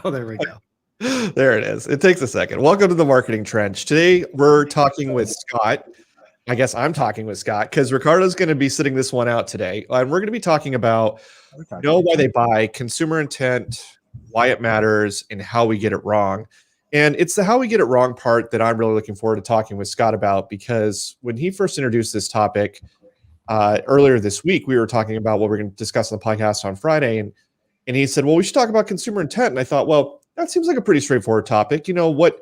Oh, there we go. There it is. It takes a second. Welcome to the Marketing Trench. Today, we're talking with Scott. I guess I'm talking with Scott because Ricardo's going to be sitting this one out today. And we're going to be talking about know why they buy, consumer intent, why it matters, and how we get it wrong. And it's the how we get it wrong part that I'm really looking forward to talking with Scott about, because when he first introduced this topic earlier this week, we were talking about what we're going to discuss on the podcast on Friday. And he said, well, we should talk about consumer intent. And I thought, well, that seems like a pretty straightforward topic. You know, what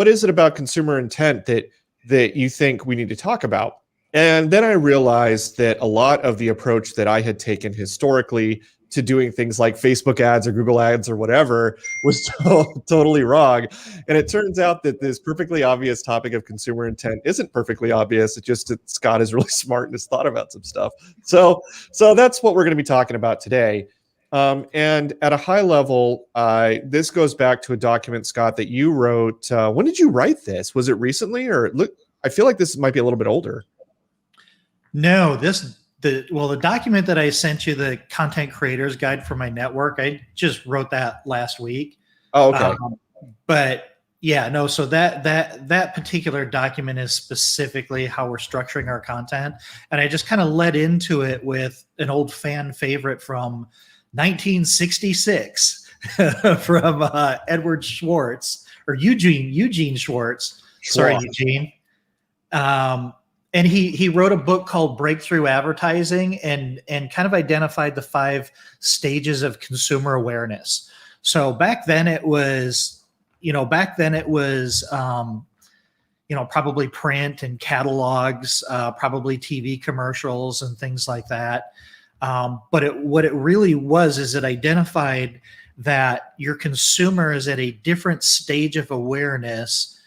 is it about consumer intent that you think we need to talk about? And then I realized that a lot of the approach that I had taken historically to doing things like Facebook ads or Google ads or whatever was totally wrong. And it turns out that this perfectly obvious topic of consumer intent isn't perfectly obvious. It's just that Scott is really smart and has thought about some stuff. So that's what we're going to be talking about today. And at a high level, this goes back to a document, Scott, that you wrote. When did you write this? Was it recently, or look? I feel like this might be a little bit older. No, the document that I sent you, the Content Creators Guide for my network, I just wrote that last week. Oh, okay. But yeah, no. So that particular document is specifically how we're structuring our content, and I just kind of led into it with an old fan favorite from 1966 from Edward Schwartz or Eugene Schwartz. Sorry, Eugene. And he wrote a book called Breakthrough Advertising and kind of identified the 5 stages of consumer awareness. So back then it was probably print and catalogs, probably TV commercials and things like that. But what it really was is it identified that your consumer is at a different stage of awareness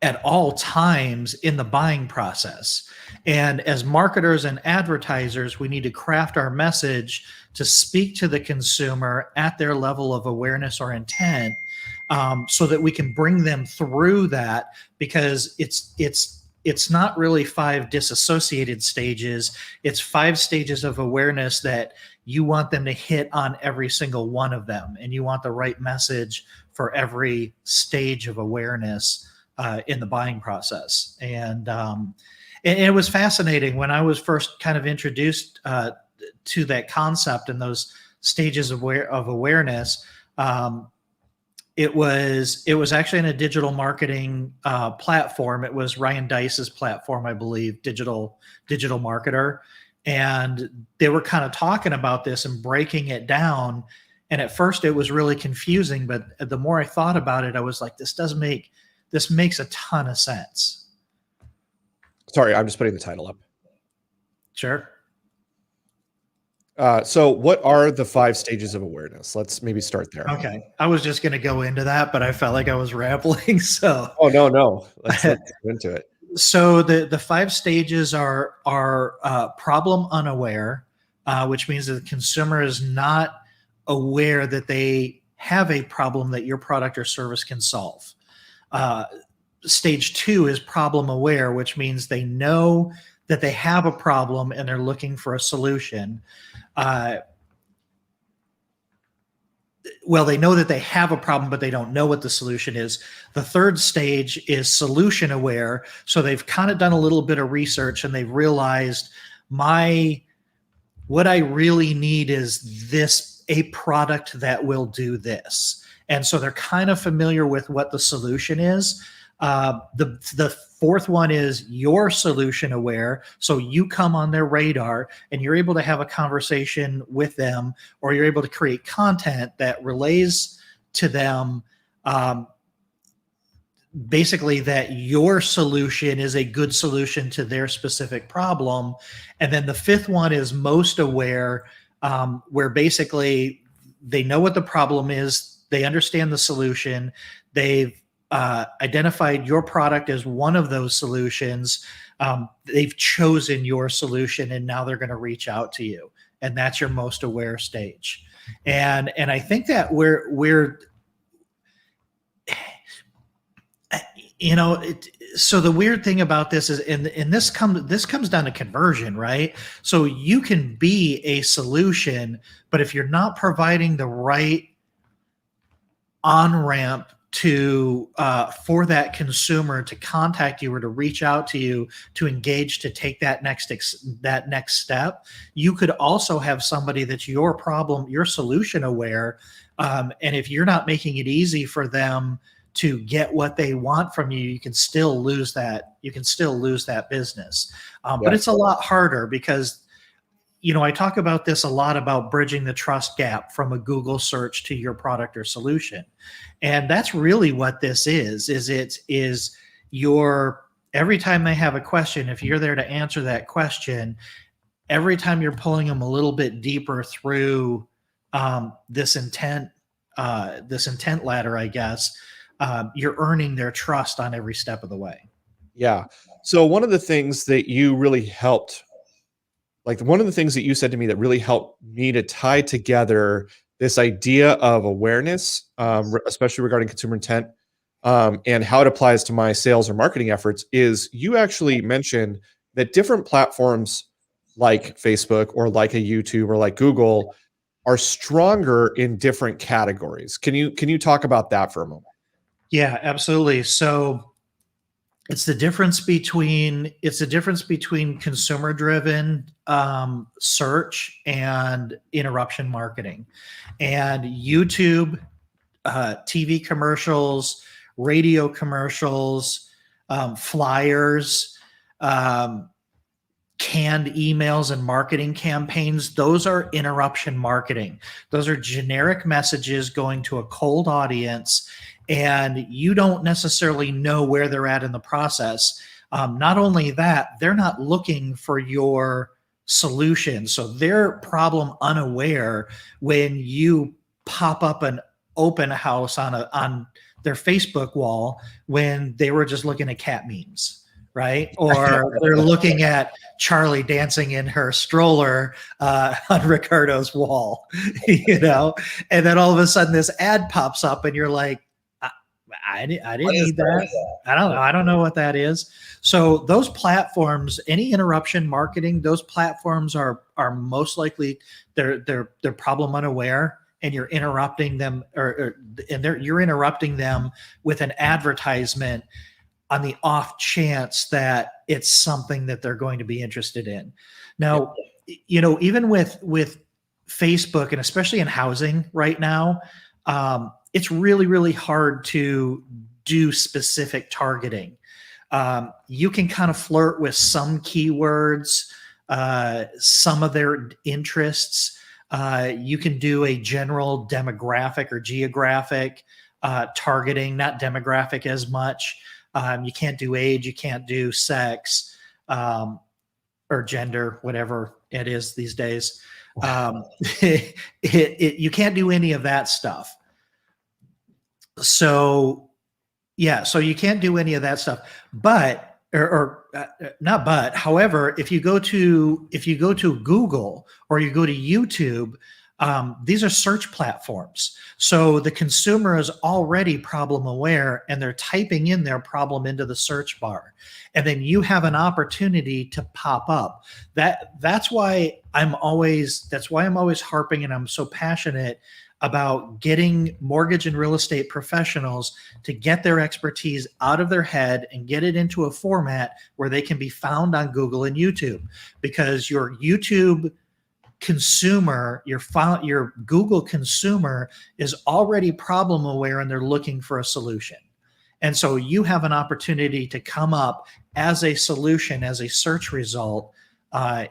at all times in the buying process. And as marketers and advertisers, we need to craft our message to speak to the consumer at their level of awareness or intent, so that we can bring them through that, because it's not really 5 disassociated stages. It's 5 stages of awareness that you want them to hit on every single one of them. And you want the right message for every stage of awareness in the buying process. And it was fascinating when I was first kind of introduced to that concept and those stages of awareness. It was actually in a digital marketing platform. It was Ryan Deiss's platform, I believe, digital marketer. And they were kind of talking about this and breaking it down. And at first it was really confusing, but the more I thought about it, I was like, this makes a ton of sense. Sorry, I'm just putting the title up. Sure. So what are the 5 stages of awareness? Let's maybe start there. Okay. I was just going to go into that, but I felt like I was rambling. So. Oh, no. Let's go into it. So the 5 stages are problem unaware, which means that the consumer is not aware that they have a problem that your product or service can solve. Stage 2 is problem aware, which means they know that they have a problem and they're looking for a solution. Well, they know that they have a problem, but they don't know what the solution is. The 3rd stage is solution aware. So they've kind of done a little bit of research and they've realized what I really need is a product that will do this. And so they're kind of familiar with what the solution is. The 4th one is your solution aware. So you come on their radar and you're able to have a conversation with them, or you're able to create content that relays to them, basically that your solution is a good solution to their specific problem. And then the 5th one is most aware, where basically they know what the problem is. They understand the solution. They've identified your product as one of those solutions. They've chosen your solution, and now they're going to reach out to you. And that's your most aware stage. And I think that we're So the weird thing about this is, and this comes down to conversion, right? So you can be a solution, but if you're not providing the right on ramp to for that consumer to contact you or to reach out to you, to engage, to take that next step, you could also have somebody that's your solution aware, and if you're not making it easy for them to get what they want from you, you can still lose that business. But it's a lot harder because I talk about this a lot, about bridging the trust gap from a Google search to your product or solution. And that's really what this is every time they have a question, if you're there to answer that question, every time you're pulling them a little bit deeper through this intent ladder, I guess, you're earning their trust on every step of the way. Yeah. So one of the things that you really helped, one of the things that you said to me that really helped me to tie together this idea of awareness, especially regarding consumer intent, and how it applies to my sales or marketing efforts, is you actually mentioned that different platforms like Facebook or like a YouTube or like Google are stronger in different categories. Can you talk about that for a moment? Yeah, absolutely. So it's the difference between consumer driven search and interruption marketing. And YouTube, TV commercials, radio commercials, flyers, canned emails and marketing campaigns, those are interruption marketing. Those are generic messages going to a cold audience, and you don't necessarily know where they're at in the process. Not only that, they're not looking for your solution. So they're problem unaware when you pop up an open house on their Facebook wall when they were just looking at cat memes, right? Or they're looking at Charlie dancing in her stroller on Ricardo's wall, and then all of a sudden this ad pops up and you're like, I didn't need that. I don't know. I don't know what that is. So those platforms, any interruption marketing, those platforms are most likely they're problem unaware, and you're interrupting them, you're interrupting them with an advertisement on the off chance that it's something that they're going to be interested in. Now, even with Facebook, and especially in housing right now, it's really, really hard to do specific targeting. You can kind of flirt with some keywords, some of their interests. You can do a general demographic or geographic targeting, not demographic as much. You can't do age, you can't do sex, or gender, whatever it is these days. You can't do any of that stuff. So you can't do any of that stuff. But however, if you go to Google or you go to YouTube, these are search platforms. So the consumer is already problem aware, and they're typing in their problem into the search bar. And then you have an opportunity to pop up. That's why I'm always harping, and I'm so passionate about getting mortgage and real estate professionals to get their expertise out of their head and get it into a format where they can be found on Google and YouTube. Because your YouTube consumer, your Google consumer is already problem aware, and they're looking for a solution. And so you have an opportunity to come up as a solution, as a search result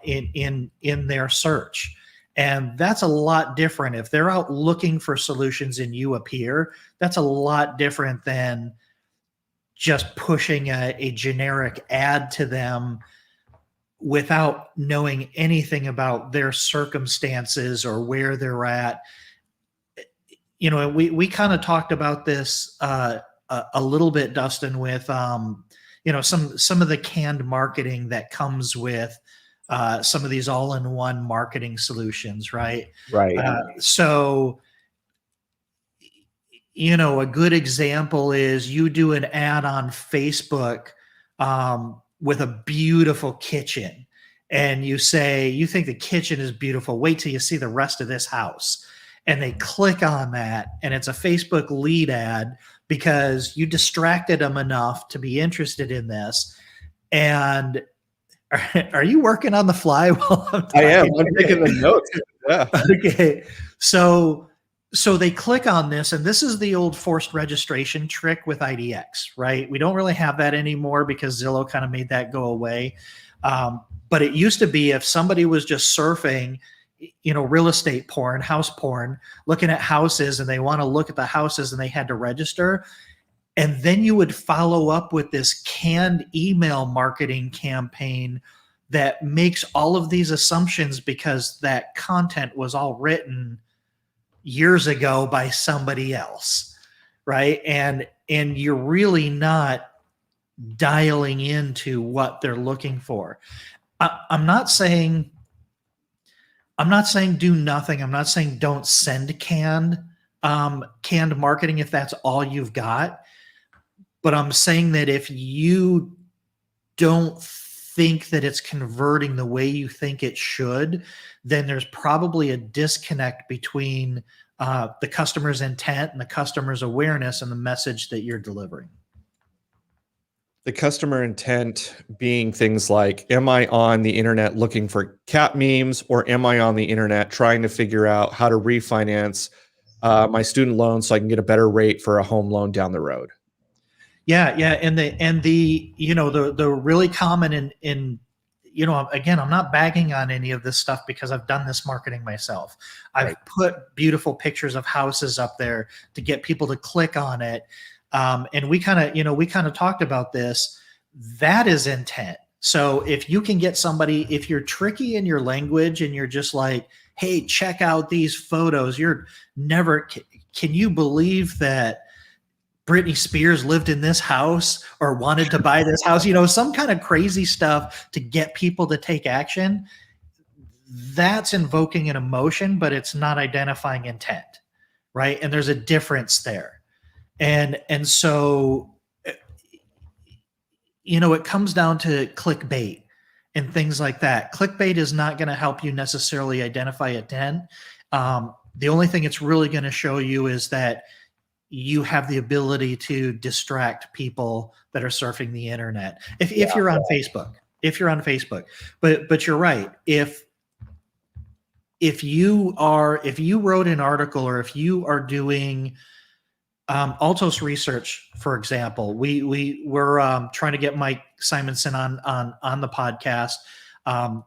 in their search. And that's a lot different. If they're out looking for solutions and you appear, that's a lot different than just pushing a generic ad to them without knowing anything about their circumstances or where they're at. We kind of talked about this a little bit, Dustin, with some of the canned marketing that comes with some of these all-in-one marketing solutions, right? Right. So a good example is you do an ad on Facebook with a beautiful kitchen, and you say, you think the kitchen is beautiful. Wait till you see the rest of this house. And they click on that, and it's a Facebook lead ad because you distracted them enough to be interested in this. And are you working on the fly while I'm talking? I am. I'm taking the notes. Yeah. Okay. So they click on this, and this is the old forced registration trick with IDX, right? We don't really have that anymore because Zillow kind of made that go away. But it used to be if somebody was just surfing, real estate porn, house porn, looking at houses, and they want to look at the houses and they had to register. And then you would follow up with this canned email marketing campaign that makes all of these assumptions because that content was all written years ago by somebody else, right? And you're really not dialing into what they're looking for. I'm not saying do nothing. I'm not saying don't send canned marketing if that's all you've got. But I'm saying that if you don't think that it's converting the way you think it should, then there's probably a disconnect between the customer's intent and the customer's awareness and the message that you're delivering. The customer intent being things like, am I on the internet looking for cat memes, or am I on the internet trying to figure out how to refinance my student loan so I can get a better rate for a home loan down the road? Yeah. And the really common in again, I'm not bagging on any of this stuff because I've done this marketing myself. I've put beautiful pictures of houses up there to get people to click on it. And we kind of talked about this. That is intent. So if you can get somebody, if you're tricky in your language and you're just like, hey, check out these photos, can you believe that Britney Spears lived in this house or wanted to buy this house, some kind of crazy stuff to get people to take action? That's invoking an emotion, but it's not identifying intent, right? And there's a difference there. And so, it comes down to clickbait and things like that. Clickbait is not going to help you necessarily identify intent. The only thing it's really going to show you is that you have the ability to distract people that are surfing the internet. If you're on Facebook, but you're right. If you wrote an article, or if you are doing Altos research, for example, we're trying to get Mike Simonson on the podcast.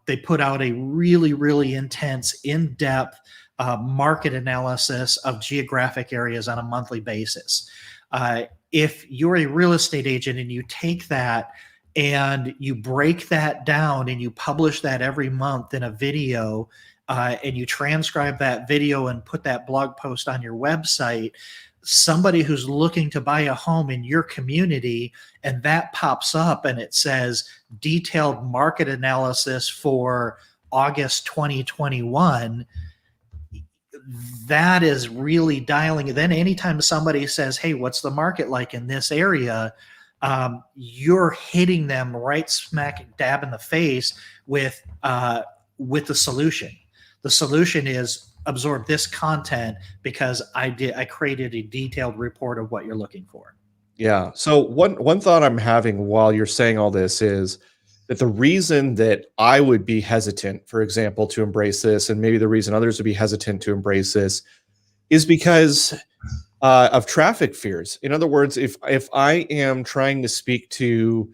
They put out a really, really intense, in-depth market analysis of geographic areas on a monthly basis. If you're a real estate agent and you take that and you break that down and you publish that every month in a video, and you transcribe that video and put that blog post on your website, somebody who's looking to buy a home in your community, and that pops up and it says detailed market analysis for August 2021, that is really dialing. Then anytime somebody says, hey, what's the market like in this area? You're hitting them right smack dab in the face with the solution. The solution is absorb this content because I created a detailed report of what you're looking for. Yeah. So one thought I'm having while you're saying all this is that the reason that I would be hesitant, for example, to embrace this, and maybe the reason others would be hesitant to embrace this, is because of traffic fears. In other words, if I am trying to speak to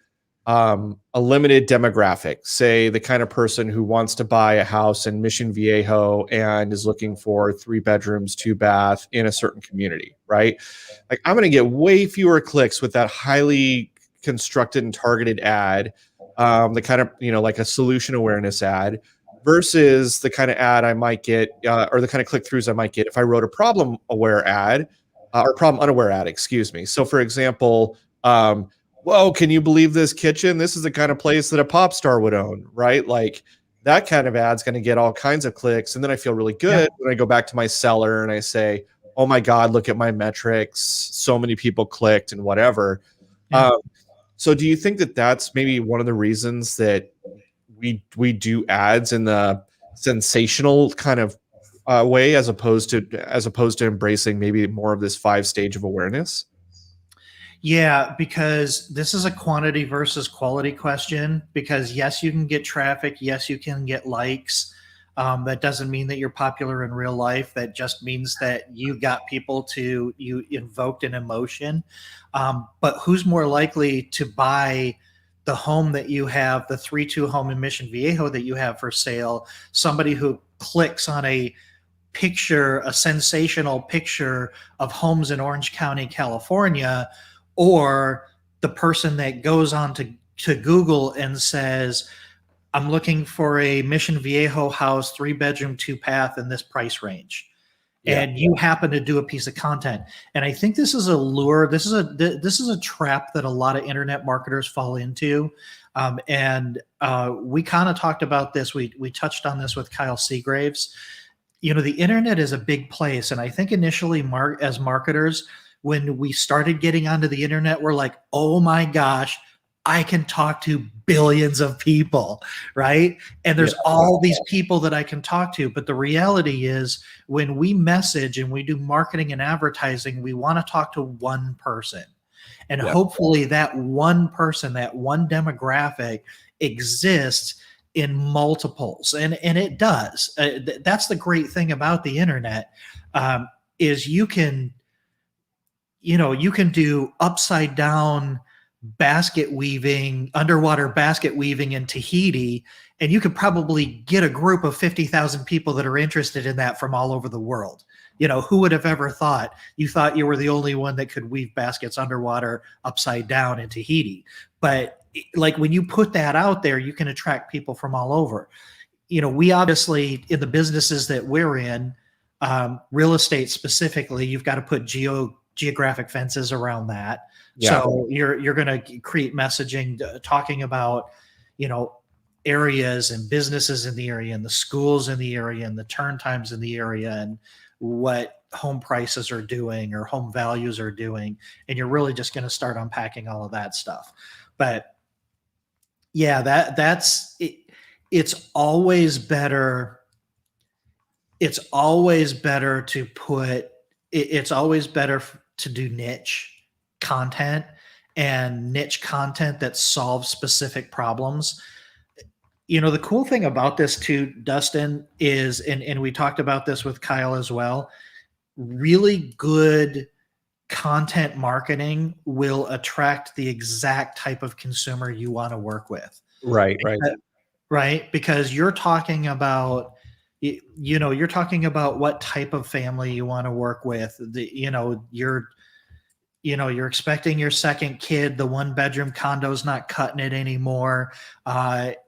a limited demographic, say the kind of person who wants to buy a house in Mission Viejo and is looking for 3 bedrooms, 2 bath in a certain community, right? Like, I'm going to get way fewer clicks with that highly constructed and targeted ad, the kind of, like a solution awareness ad, versus the kind of ad I might get, or the kind of click-throughs I might get if I wrote a problem aware ad, or problem unaware ad, excuse me. So for example, whoa, can you believe this kitchen? This is the kind of place that a pop star would own, right? Like, that kind of ad's going to get all kinds of clicks. And then I feel really good when I go back to my seller and I say, oh my God, look at my metrics. So many people clicked and whatever. Yeah. So do you think that that's maybe one of the reasons that we do ads in the sensational kind of way, as opposed to embracing maybe more of this 5 stage of awareness? Yeah, because this is a quantity versus quality question. Because yes, you can get traffic. Yes, you can get likes. That doesn't mean that you're popular in real life. That just means that you got people you invoked an emotion. But who's more likely to buy the home that you have, the 3-2 home in Mission Viejo that you have for sale? Somebody who clicks on a picture, a sensational picture of homes in Orange County, California, or the person that goes on to Google and says, I'm looking for a Mission Viejo house, 3-bedroom, 2-bath in this price range. Yeah. And you happen to do a piece of content. And I think this is a lure. This is a trap that a lot of internet marketers fall into. And we kind of talked about this. We touched on this with Kyle Seagraves. The internet is a big place. And I think initially, as marketers, when we started getting onto the internet, we're like, oh my gosh, I can talk to billions of people, right? And there's all these people that I can talk to. But the reality is, when we message and we do marketing and advertising, we want to talk to one person. And hopefully that one person, that one demographic exists in multiples. And it does. That's the great thing about the internet, is you can do upside down basket weaving, underwater basket weaving in Tahiti, and you could probably get a group of 50,000 people that are interested in that from all over the world. Who would have ever thought you were the only one that could weave baskets underwater upside down in Tahiti? But like, when you put that out there, you can attract people from all over. We obviously, in the businesses that we're in, real estate specifically, you've got to put geographic fences around that. Yeah. So you're going to create messaging talking about, areas and businesses in the area and the schools in the area and the turn times in the area and what home prices are doing or home values are doing. And you're really just going to start unpacking all of that stuff. But yeah, that's it. It's always better. It's always better to do niche content and niche content that solves specific problems. The cool thing about this too, Dustin, is, and we talked about this with Kyle as well, really good content marketing will attract the exact type of consumer you want to work with. Right. Because you're talking about, you're talking about what type of family you want to work with. You're expecting your second kid. The 1-bedroom condo's not cutting it anymore.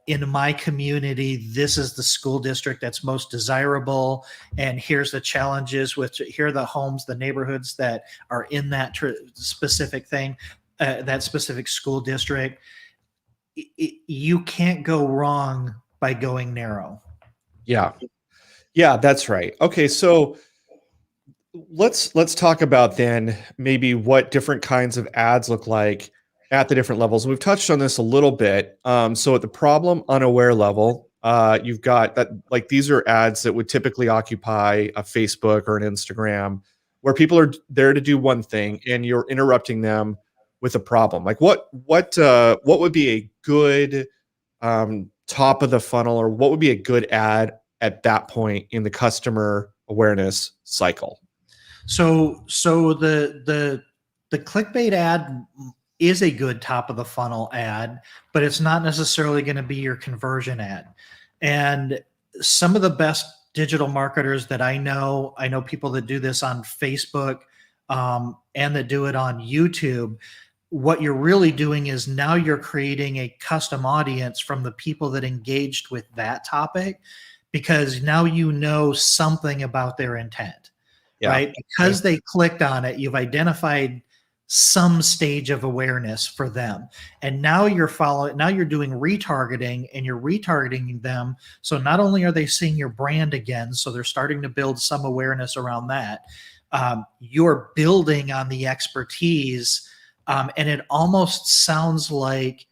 In my community, this is the school district that's most desirable. And here's the challenges here are the homes, the neighborhoods that are in that specific thing, that specific school district. You can't go wrong by going narrow. Yeah, that's right. Okay, so let's talk about then maybe what different kinds of ads look like at the different levels. We've touched on this a little bit. So at the problem unaware level, you've got that, like, these are ads that would typically occupy a Facebook or an Instagram, where people are there to do one thing and you're interrupting them with a problem. Like, what would be a good top of the funnel, or what would be a good ad at that point in the customer awareness cycle? So the clickbait ad is a good top of the funnel ad, but it's not necessarily going to be your conversion ad. And some of the best digital marketers that I know people that do this on Facebook and that do it on YouTube. What you're really doing is now you're creating a custom audience from the people that engaged with that topic, because now you know something about their intent. Yeah. Right? Because they clicked on it, you've identified some stage of awareness for them. And now you're doing retargeting, and you're retargeting them. So not only are they seeing your brand again, so they're starting to build some awareness around that, you're building on the expertise, and it almost sounds like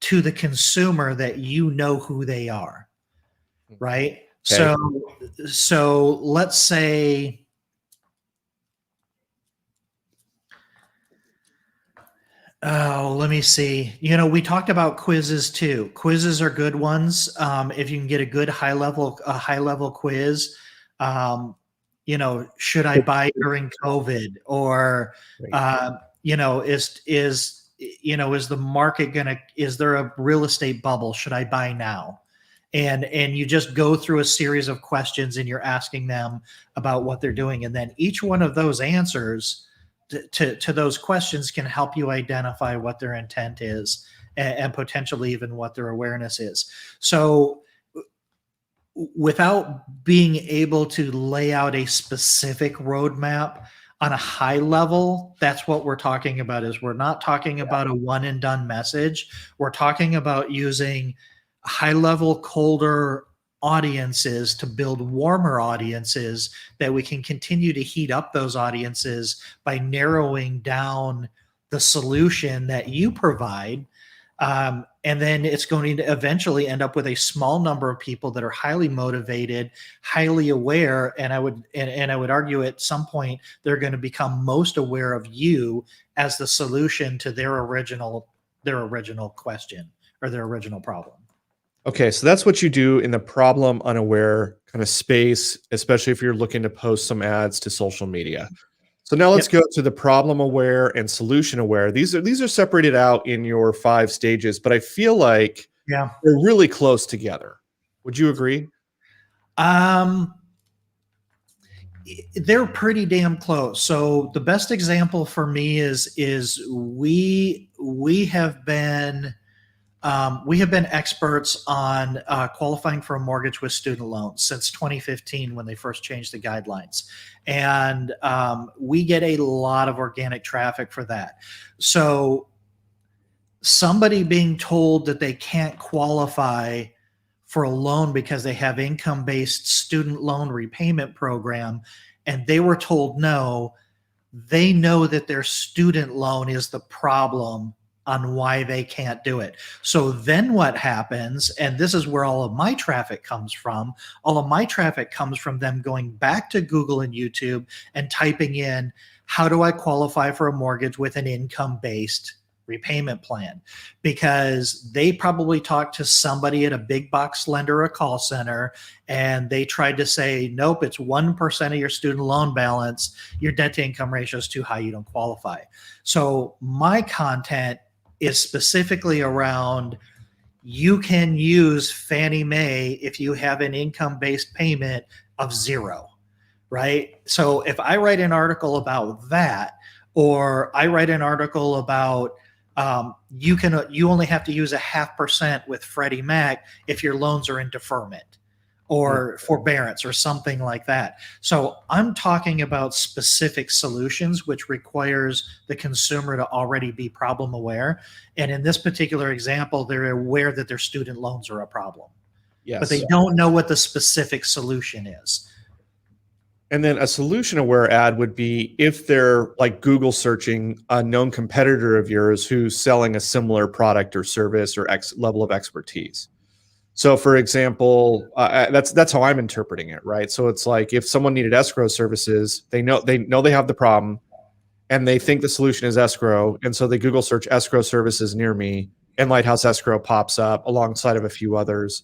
to the consumer that you know who they are, right? Okay. So let's say, oh, let me see. We talked about quizzes too. Quizzes are good ones. If you can get a good high level quiz, should I buy during COVID, or Right. is the market is there a real estate bubble? Should I buy now? And you just go through a series of questions and you're asking them about what they're doing, and then each one of those answers to those questions can help you identify what their intent is, and potentially even what their awareness is. So without being able to lay out a specific roadmap on a high level, that's what we're talking about. Is we're not talking about a one and done message. We're talking about using high level, colder audiences to build warmer audiences, that we can continue to heat up those audiences by narrowing down the solution that you provide. And then it's going to eventually end up with a small number of people that are highly motivated, highly aware, and I would argue at some point they're going to become most aware of you as the solution to their original question or their original problem. Okay, so that's what you do in the problem unaware kind of space, especially if you're looking to post some ads to social media. So now let's go to the problem aware and solution aware. These are separated out in your 5 stages, but I feel like Yeah. they're really close together. Would you agree? They're pretty damn close. So the best example for me is we have been experts on qualifying for a mortgage with student loans since 2015, when they first changed the guidelines. And we get a lot of organic traffic for that. So somebody being told that they can't qualify for a loan because they have income-based student loan repayment program, and they were told no, they know that their student loan is the problem on why they can't do it. So then what happens, and this is where all of my traffic comes from, all of my traffic comes from them going back to Google and YouTube and typing in, how do I qualify for a mortgage with an income-based repayment plan? Because they probably talked to somebody at a big box lender or a call center, and they tried to say, nope, it's 1% of your student loan balance, your debt to income ratio is too high, you don't qualify. So my content is specifically around, you can use Fannie Mae if you have an income-based payment of 0, right? So if I write an article about that, or I write an article about you only have to use 0.5% with Freddie Mac if your loans are in deferment or forbearance or something like that. So I'm talking about specific solutions, which requires the consumer to already be problem aware. And in this particular example, they're aware that their student loans are a problem, but they don't know what the specific solution is. And then a solution aware ad would be if they're like Google searching a known competitor of yours who's selling a similar product or service or X level of expertise. So for example, that's how I'm interpreting it, right? So it's like if someone needed escrow services, they know they have the problem and they think the solution is escrow. And so they Google search escrow services near me, and Lighthouse Escrow pops up alongside of a few others.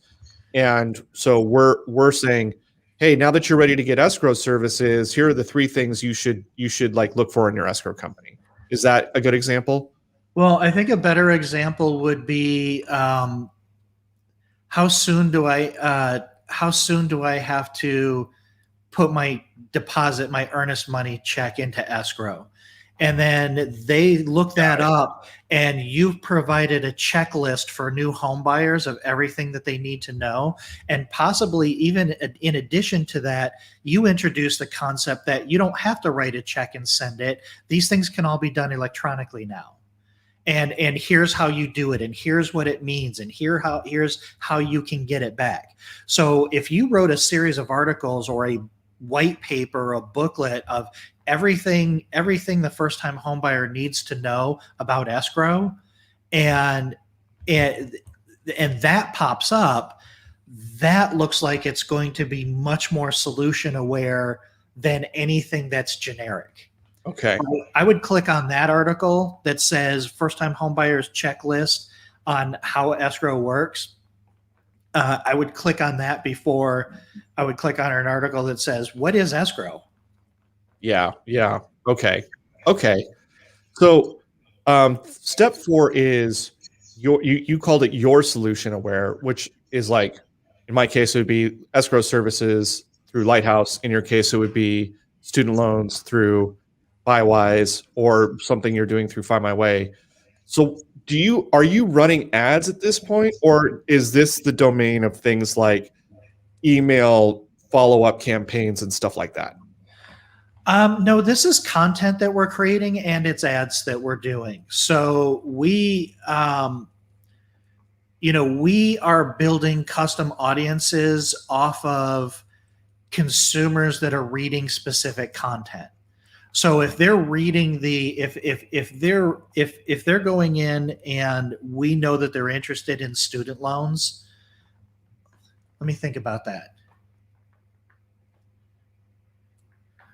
And so we're saying, hey, now that you're ready to get escrow services, here are the 3 things you should like look for in your escrow company. Is that a good example? Well, I think a better example would be, how soon do I have to put my deposit, my earnest money check into escrow? And then they look that up, and you've provided a checklist for new home buyers of everything that they need to know. And possibly even in addition to that, you introduce the concept that you don't have to write a check and send it. These things can all be done electronically now. And here's how you do it, and here's what it means, and here's how you can get it back. So if you wrote a series of articles or a white paper, a booklet of everything the first time home buyer needs to know about escrow, and and that pops up, that looks like it's going to be much more solution aware than anything that's generic. Okay. I would click on that article that says first time homebuyers checklist on how escrow works. I would click on that before I would click on an article that says, what is escrow? Yeah. Yeah. Okay. Okay. So step 4 is you called it your solution aware, which is like, in my case, it would be escrow services through Lighthouse. In your case, it would be student loans through Buywise or something you're doing through Find My Way. So are you running ads at this point, or is this the domain of things like email follow-up campaigns and stuff like that? No, this is content that we're creating and it's ads that we're doing. So we are building custom audiences off of consumers that are reading specific content. So if they're reading if they're going in and we know that they're interested in student loans, let me think about that.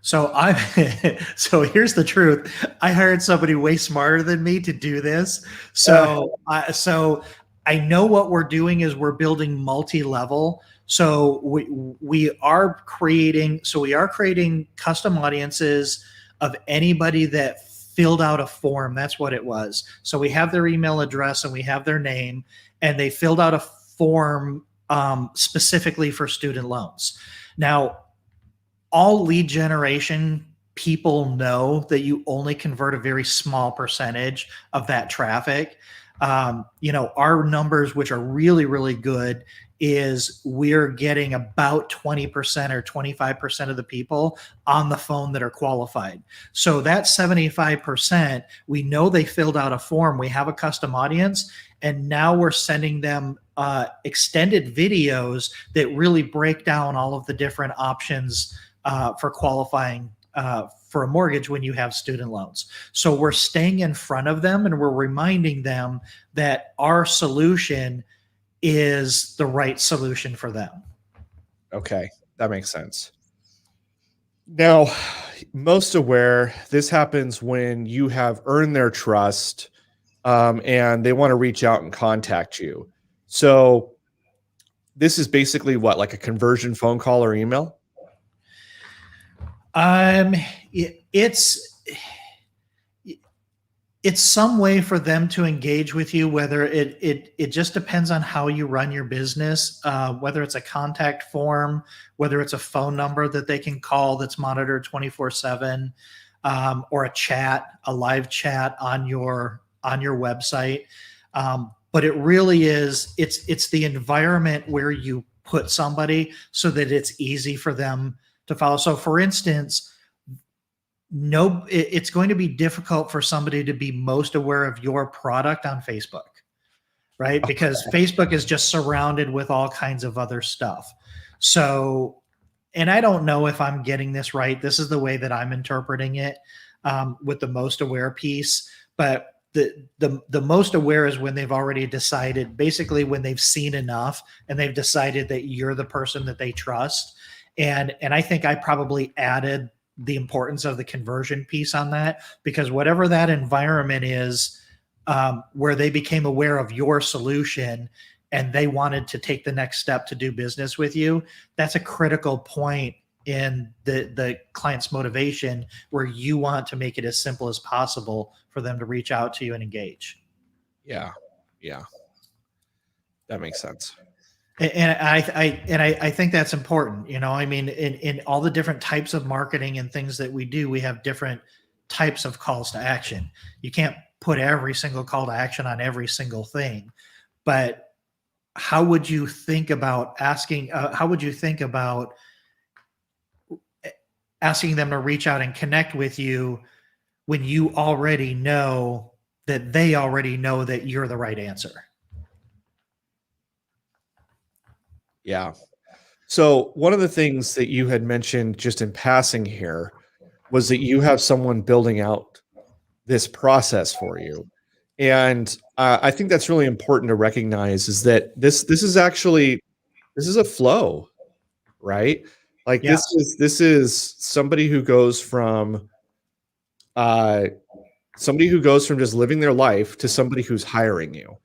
So so here's the truth. I hired somebody way smarter than me to do this. So I know what we're doing is we're building multi-level. So we are creating custom audiences of anybody that filled out a form. That's what it was. So we have their email address and we have their name, and they filled out a form specifically for student loans. Now, all lead generation people know that you only convert a very small percentage of that traffic. Our numbers, which are really, really good, is we're getting about 20% or 25% of the people on the phone that are qualified. So that 75%, we know they filled out a form. We have a custom audience, and now we're sending them extended videos that really break down all of the different options for qualifying for a mortgage when you have student loans. So we're staying in front of them and we're reminding them that our solution is the right solution for them. Okay, that makes sense. Now, most aware, this happens when you have earned their trust and they want to reach out and contact you. So this is basically what, like a conversion phone call or email? It's some way for them to engage with you, whether it just depends on how you run your business, whether it's a contact form, whether it's a phone number that they can call that's monitored 24/7, or a live chat on your website. But it really is, it's the environment where you put somebody so that it's easy for them to follow. So for instance, it's going to be difficult for somebody to be most aware of your product on Facebook, right? Because Facebook is just surrounded with all kinds of other stuff. So, and I don't know if I'm getting this right. This is the way that I'm interpreting it with the most aware piece. But the most aware is when they've already decided, basically when they've seen enough and they've decided that you're the person that they trust. And I think I probably added the importance of the conversion piece on that, because whatever that environment is, where they became aware of your solution and they wanted to take the next step to do business with you, that's a critical point in the client's motivation, where you want to make it as simple as possible for them to reach out to you and engage. Yeah. That makes sense. And I think that's important. I mean, in all the different types of marketing and things that we do, we have different types of calls to action. You can't put every single call to action on every single thing, but how would you think about asking them to reach out and connect with you when you already know that they already know that you're the right answer? Yeah. So one of the things that you had mentioned just in passing here was that you have someone building out this process for you. And I think that's really important to recognize, is that this is actually, this is a flow, right? Like Yes. this is somebody who goes from just living their life to somebody who's hiring you.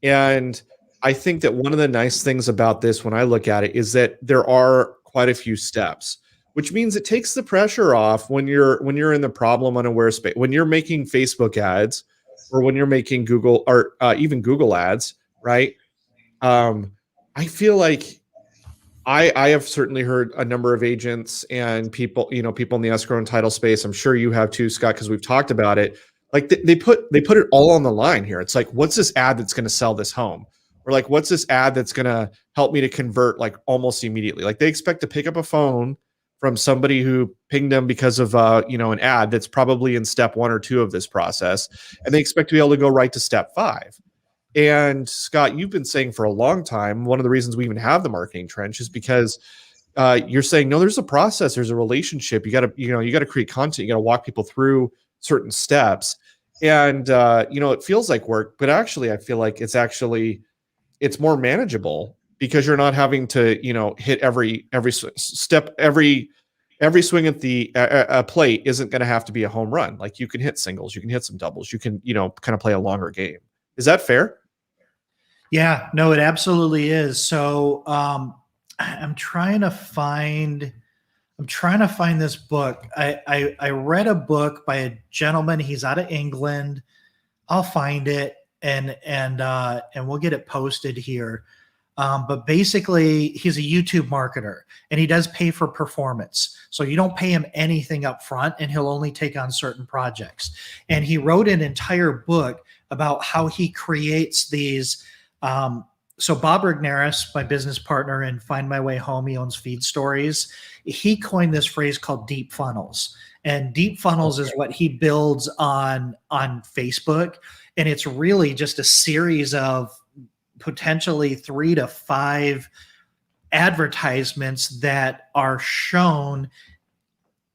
And I think that one of the nice things about this, when I look at it, is that there are quite a few steps, which means it takes the pressure off when you're in the problem unaware space, when you're making Facebook ads, or when you're making Google, or even Google ads, right? I feel like I have certainly heard a number of agents and people, people in the escrow and title space. I'm sure you have too, Scott, because we've talked about it. Like they put it all on the line here. It's like, what's this ad that's going to sell this home? Or like, what's this ad that's going to help me to convert like almost immediately? Like they expect to pick up a phone from somebody who pinged them because of an ad that's probably in step 1 or 2 of this process, and they expect to be able to go right to step 5. And Scott, you've been saying for a long time, one of the reasons we even have the marketing trench is because you're saying, no, there's a process, there's a relationship. You got to create content. You got to walk people through certain steps. And, it feels like work, but actually I feel like it's more manageable, because you're not having to, hit every step, every swing at the plate isn't going to have to be a home run. Like you can hit singles, you can hit some doubles, you can, kind of play a longer game. Is that fair? Yeah, no, it absolutely is. So I'm trying to find this book. I read a book by a gentleman. He's out of England. I'll find it and we'll get it posted here. But basically, he's a YouTube marketer, and he does pay for performance. So you don't pay him anything up front, and he'll only take on certain projects. And he wrote an entire book about how he creates these. So Bob Rignaris, my business partner in Find My Way Home, he owns Feed Stories. He coined this phrase called deep funnels. And deep funnels is what he builds on Facebook. And it's really just a series of potentially 3 to 5 advertisements that are shown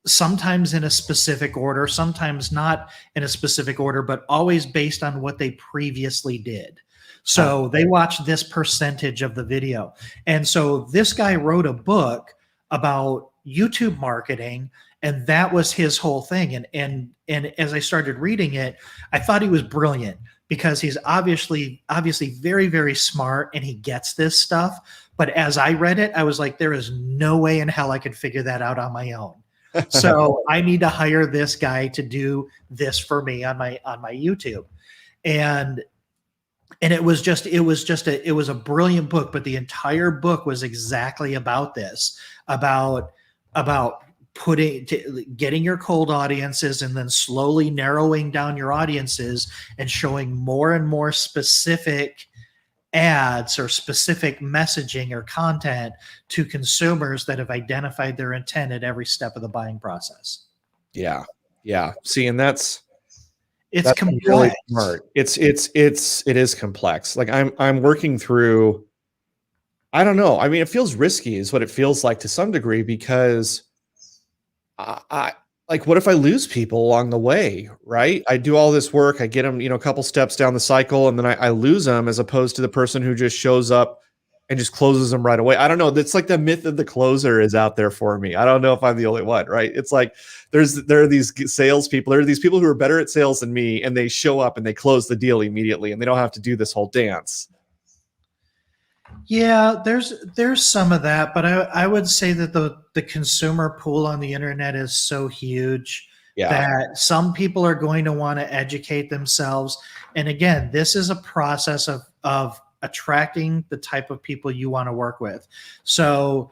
sometimes in a specific order, sometimes not in a specific order, but always based on what they previously did. So they watch this percentage of the video. And so this guy wrote a book about YouTube marketing, and that was his whole thing. And as I started reading it, I thought he was brilliant, because he's obviously very, very smart, and he gets this stuff. But as I read it, I was like, there is no way in hell I could figure that out on my own. So I need to hire this guy to do this for me on my YouTube. And it was a brilliant book, but the entire book was exactly about this, about getting your cold audiences and then slowly narrowing down your audiences and showing more and more specific ads or specific messaging or content to consumers that have identified their intent at every step of the buying process. Yeah. See, and that's complex. Really smart. It is complex. Like I'm working through, I don't know. I mean, it feels risky is what it feels like to some degree, because I like, what if I lose people along the way, right? I do all this work, I get them, a couple steps down the cycle, and then I lose them, as opposed to the person who just shows up and just closes them right away. I don't know. That's like the myth of the closer is out there for me. I don't know if I'm the only one, right? It's like there are these salespeople, there are these people who are better at sales than me, and they show up and they close the deal immediately, and they don't have to do this whole dance. Yeah, there's some of that, but I would say that the consumer pool on the internet is so huge that some people are going to want to educate themselves. And again, this is a process of attracting the type of people you want to work with. So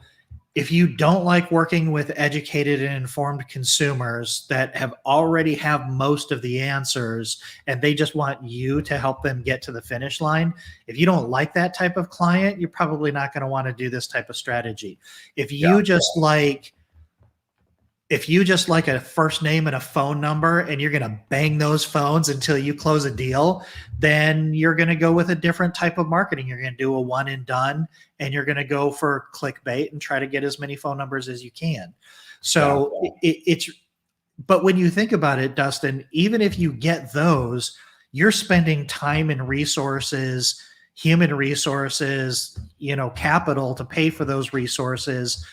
if you don't like working with educated and informed consumers that already have most of the answers, and they just want you to help them get to the finish line, if you don't like that type of client, you're probably not going to want to do this type of strategy. If you just like a first name and a phone number, and you're going to bang those phones until you close a deal, then you're going to go with a different type of marketing. You're going to do a one and done, and you're going to go for clickbait and try to get as many phone numbers as you can. So but when you think about it, Dustin, even if you get those, you're spending time and resources, human resources, capital to pay for those resources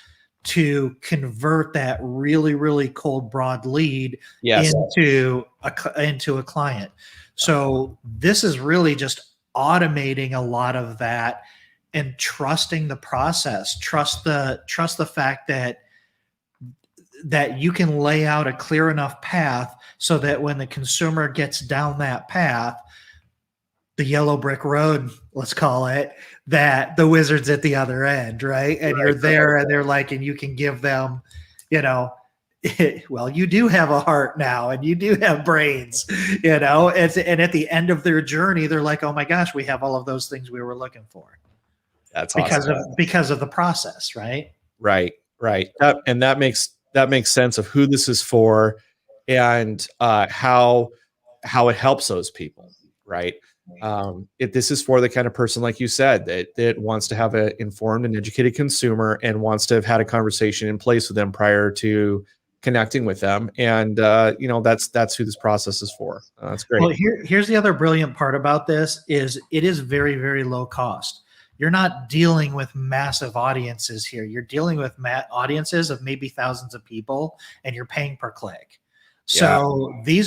to convert that really, really cold, broad lead Yes. into a client. So this is really just automating a lot of that and trusting the process, trust the fact that you can lay out a clear enough path so that when the consumer gets down that path, the yellow brick road, let's call it, that the wizard's at the other end, right? And you're there and they're like, and you can give them, well, you do have a heart now and you do have brains, and at the end of their journey, they're like, oh my gosh, we have all of those things we were looking for. That's awesome. Because of the process, right? Right. And that makes sense of who this is for and how it helps those people, right? This is for the kind of person, like you said, that wants to have an informed and educated consumer and wants to have had a conversation in place with them prior to connecting with them. And, that's who this process is for. That's great. Well, here's the other brilliant part about this is it is very, very low cost. You're not dealing with massive audiences here. You're dealing with audiences of maybe thousands of people, and you're paying per click. So you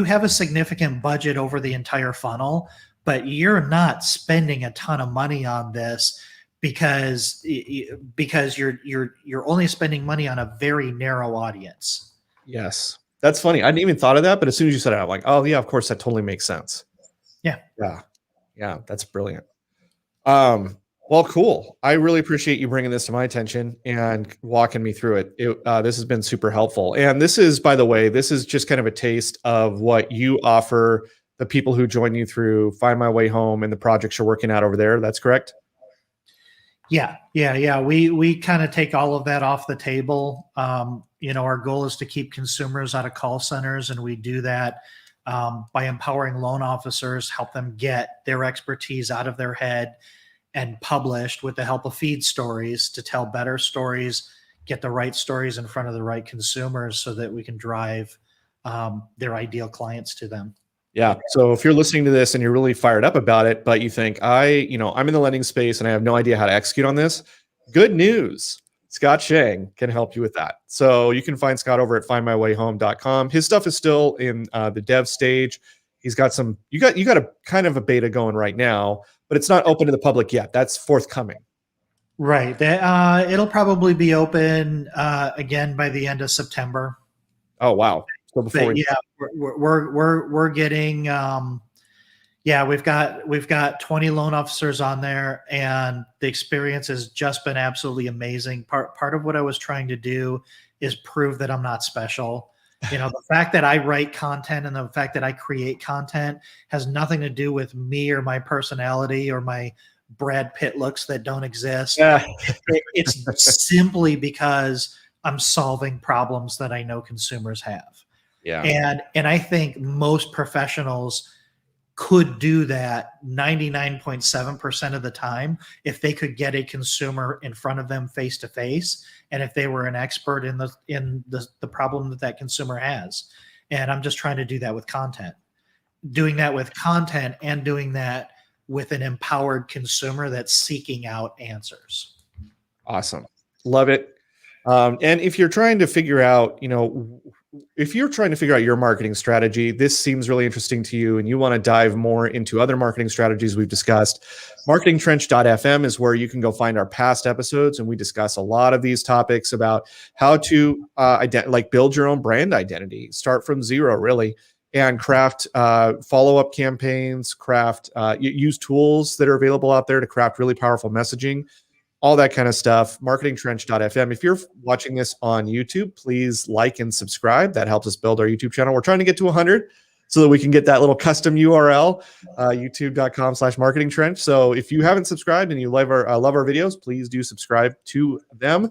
have a significant budget over the entire funnel, but you're not spending a ton of money on this because you're only spending money on a very narrow audience. Yes. That's funny. I hadn't even thought of that, but as soon as you said it, I'm like, oh yeah, of course that totally makes sense. Yeah. Yeah, that's brilliant. Well, cool. I really appreciate you bringing this to my attention and walking me through it. This has been super helpful. And this is, by the way, this is just kind of a taste of what you offer the people who join you through Find My Way Home and the projects you're working out over there. That's correct? Yeah. We kind of take all of that off the table. Our goal is to keep consumers out of call centers, and we do that by empowering loan officers, help them get their expertise out of their head and published with the help of feed stories to tell better stories, get the right stories in front of the right consumers so that we can drive their ideal clients to them. Yeah. So if you're listening to this and you're really fired up about it, but you think I'm in the lending space and I have no idea how to execute on this, good news. Scott Shang can help you with that. So you can find Scott over at findmywayhome.com. His stuff is still in the dev stage. He's got you got a kind of a beta going right now, but it's not open to the public yet. That's forthcoming. Right. It'll probably be open again by the end of September. Oh, wow. So before we're getting we've got 20 loan officers on there, and the experience has just been absolutely amazing. Part of what I was trying to do is prove that I'm not special. The fact that I write content and the fact that I create content has nothing to do with me or my personality or my Brad Pitt looks that don't exist. Yeah. It's simply because I'm solving problems that I know consumers have. Yeah. And I think most professionals could do that 99.7% of the time if they could get a consumer in front of them face to face, and if they were an expert in the problem that consumer has. And I'm just trying to do that with content. Doing that with content and doing that with an empowered consumer that's seeking out answers. Awesome. Love it. And if you're trying to figure out, your marketing strategy, this seems really interesting to you and you want to dive more into other marketing strategies we've discussed, marketingtrench.fm is where you can go find our past episodes. And we discuss a lot of these topics about how to build your own brand identity, start from zero, really, and craft follow-up campaigns, use tools that are available out there to craft really powerful messaging. All that kind of stuff, marketingtrench.fm. If you're watching this on YouTube, please like and subscribe. That helps us build our YouTube channel. We're trying to get to 100 so that we can get that little custom URL, youtube.com/marketingtrench. So if you haven't subscribed and you love our videos, please do subscribe to them.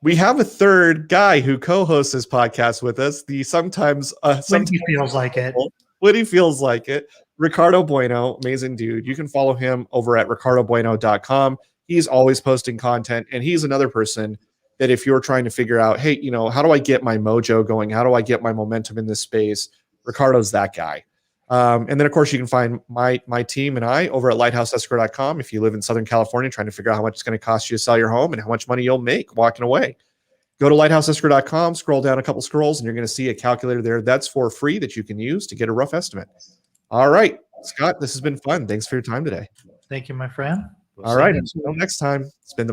We have a third guy who co-hosts this podcast with us. Sometimes he feels like it. When he feels like it. Ricardo Bueno, amazing dude. You can follow him over at ricardobueno.com. He's always posting content, and he's another person that if you're trying to figure out, hey, how do I get my mojo going? How do I get my momentum in this space? Ricardo's that guy. And then, of course, you can find my team and I over at lighthouseescrow.com. If you live in Southern California, trying to figure out how much it's going to cost you to sell your home and how much money you'll make walking away, go to lighthouseescrow.com, scroll down a couple scrolls, and you're going to see a calculator there that's for free that you can use to get a rough estimate. All right, Scott, this has been fun. Thanks for your time today. Thank you, my friend. All right, until next time, it's been the